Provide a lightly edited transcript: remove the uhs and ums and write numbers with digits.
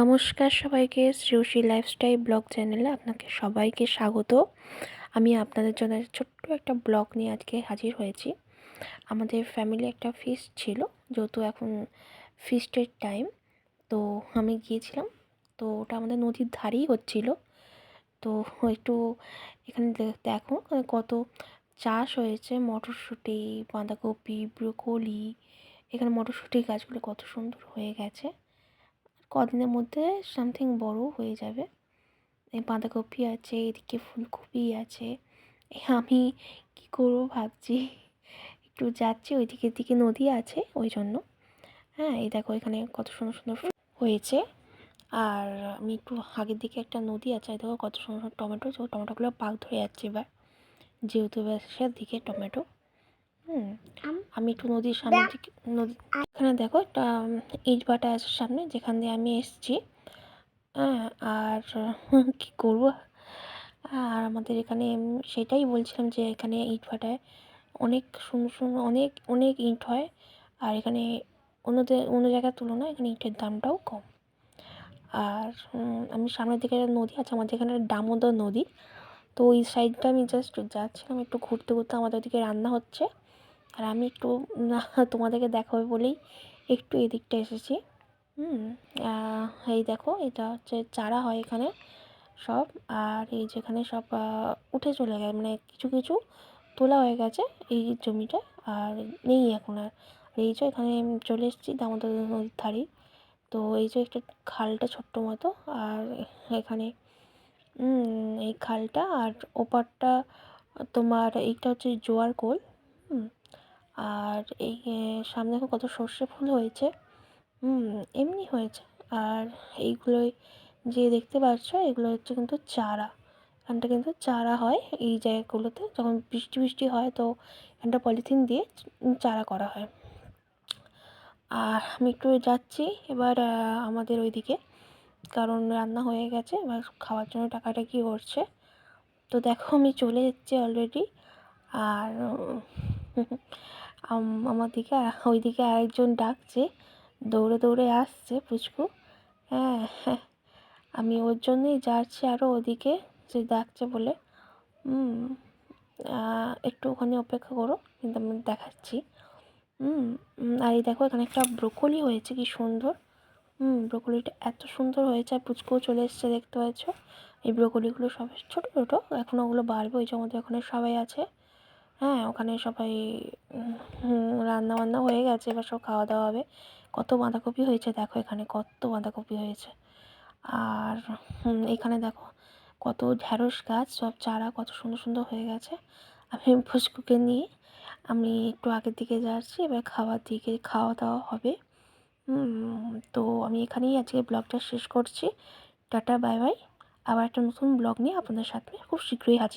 নমস্কার সবাইকে, Shreyasi lifestyle blog চ্যানেলে আপনাকে সবাইকে স্বাগত। আমি আপনাদের জন্য ছোট্ট একটা ব্লগ নিয়ে আজকে হাজির হয়েছি। আমাদের ফ্যামিলি একটা ফিস্ট ছিল, যেহেতু এখন ফিস্টের টাইম, তো আমি গিয়েছিলাম। তো ওটা আমাদের নদীর ধারেই হচ্ছিল। তো একটু এখানে দেখো কত চাষ হয়েছে, মটরশুঁটি, বাঁধাকপি, ব্রোকলি। এখানে মটরশুঁটি গাছগুলো কত সুন্দর হয়ে গেছে, কদিনের মধ্যে সামথিং বড় হয়ে যাবে। এই বাঁধাকপি আছে, এদিকে ফুলকপি আছে। আমি কি করব ভাবছি, একটু যাচ্ছি দিকে নদী আছে ওই জন্য। হ্যাঁ, এই দেখো এখানে কত সুন্দর সুন্দর হয়েছে। আর আমি একটু আগের দিকে একটা নদী আছে, এই দেখো কত সুন্দর টমেটো, টমেটোগুলো পাক ধরে যাচ্ছে এবার, যেহেতু সে দিকে টমেটো। আমি একটু নদীর সামনের দিকে, নদী এখানে দেখো একটা ইট ভাটা আছে সামনে, যেখান দিয়ে আমি এসেছি। আর কি করব। আর আমাদের এখানে সেটাই বলছিলাম যে এখানে ইট ভাটায় অনেক সুন্দর সুন্দর অনেক অনেক ইট হয়। আর এখানে অন্য জায়গার তুলনায় এখানে ইটের দামটাও কম। আর আমি সামনের দিকে নদী আছে, আমাদের এখানে দামোদর নদী। তো ওই সাইডটা আমি জাস্ট যাচ্ছিলাম একটু ঘুরতে ঘুরতে, আমাদের ওদিকে রান্না হচ্ছে। আর আমি একটু তোমাদেরকে দেখাবে বলেই একটু এদিকটা এসেছি। এই দেখো এটা হচ্ছে চারা হয় এখানে সব। আর এই যেখানে সব উঠে চলে গেছে, মানে কিছু কিছু তোলা হয়ে গেছে এই জমিটা, আর নেই এখন আর। এই যে এখানে চলে এসেছি দামোদর নদীর ধারে। তো এই যে একটা খালটা ছোট্ট মতো, আর এখানে এই খালটা আর ওপারটা তোমার এইটা হচ্ছে জোয়ার কোল। আর এই সামনে দেখো কত সর্ষে ফুল হয়েছে, এমনি হয়েছে। আর এইগুলোই যে দেখতে পাচ্ছ, এগুলো হচ্ছে কিন্তু চারা। এখানটা কিন্তু চারা হয় এই জায়গাগুলোতে, যখন বৃষ্টি হয় তো এখানটা পলিথিন দিয়ে চারা করা হয়। আর আমি একটু যাচ্ছি এবার আমাদের ওইদিকে, কারণ রান্না হয়ে গেছে, এবার খাওয়ার জন্য টাকাটাকি করছে। তো দেখো আমি চলে যাচ্ছি অলরেডি। আর আমার দিকে ওইদিকে আরেকজন ডাকছে, দৌড়ে দৌড়ে আসছে পুচকু। হ্যাঁ, আমি ওর জন্যই যাচ্ছি আরও ওদিকে, যে ডাকছে বলে। একটু ওখানে অপেক্ষা করো, কিন্তু আমি দেখাচ্ছি। আর এই দেখো এখানে একটা ব্রোকলি হয়েছে, কি সুন্দর। ব্রোকলিটা এত সুন্দর হয়েছে, আর পুচকুও চলে এসছে, দেখতে পাচ্ছ। এই ব্রোকলিগুলো সব ছোটো ছোটো, এখনও ওগুলো বাড়বে। ওই যে আমাদের ওখানে সবাই আছে। হ্যাঁ, ওখানে সবাই রান্না বান্না হয়ে গেছে, এবার সব খাওয়া দাওয়া হবে। কত বাঁধাকপি হয়েছে দেখো, এখানে কত বাঁধাকপি হয়েছে। আর এখানে দেখো কত ঢ্যাঁড়স গাছ, সব চারা কত সুন্দর সুন্দর হয়ে গেছে। আমি ফুচকুকে নিয়ে আমি একটু আগের দিকে যাচ্ছি, এবার খাওয়া দাওয়া হবে। তো আমি এখানেই আজকে ব্লগটা শেষ করছি। Tata, bye bye. আবার একটা নতুন ব্লগ নিয়ে আপনাদের সাথে খুব শীঘ্রই হাজির।